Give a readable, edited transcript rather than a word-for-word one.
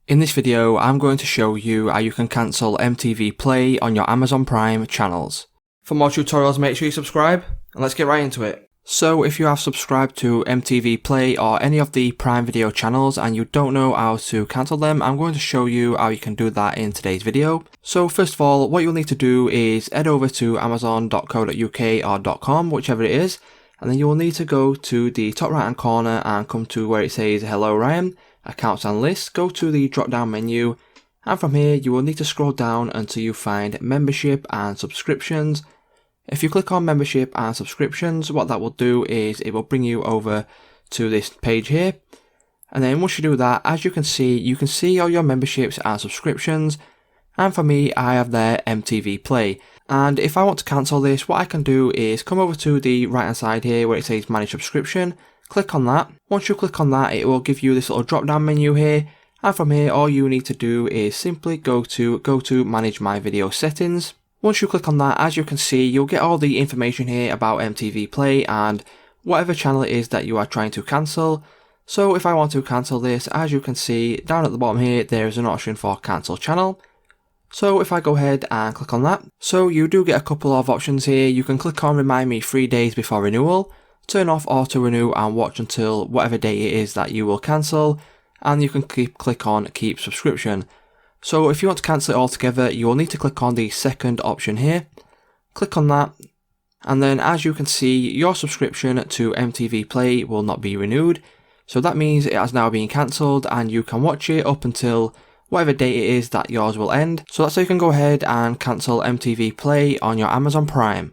In this video, I'm going to show you how you can cancel MTV Play on your Amazon Prime channels. For more tutorials, make sure you subscribe, and let's get right into it. So if you have subscribed to MTV Play or any of the Prime Video channels and you don't know how to cancel them, I'm going to show you how you can do that in today's video. So first of all, what you'll need to do is head over to amazon.co.uk or .com, whichever it is, and then you will need to go to the top right hand corner and come to where it says Hello Ryan, Accounts and Lists. Go to the drop down menu, and from here you will need to scroll down until you find Membership and Subscriptions. If you click on Membership and Subscriptions, what that will do is it will bring you over to this page here, and then once you do that, as you can see all your memberships and subscriptions, and for me I have their MTV Play. And if I want to cancel this, what I can do is come over to the right hand side here where it says Manage Subscription, click on that. Once you click on that, it will give you this little drop down menu here, and from here all you need to do is simply go to Manage My Video Settings. Once you click on that, as you can see, you'll get all the information here about MTV Play and whatever channel it is that you are trying to cancel. So if I want to cancel this, as you can see down at the bottom here, there is an option for cancel channel. So if I go ahead and click on that, so you do get a couple of options here. You can click on Remind Me 3 days before renewal, turn off auto renew and watch until whatever date it is that you will cancel, and you can click on Keep Subscription. So if you want to cancel it altogether, you will need to click on the second option here. Click on that, and then as you can see, your subscription to MTV Play will not be renewed. So that means it has now been cancelled and you can watch it up until whatever date it is that yours will end. So that's how you can go ahead and cancel MTV Play on your Amazon Prime.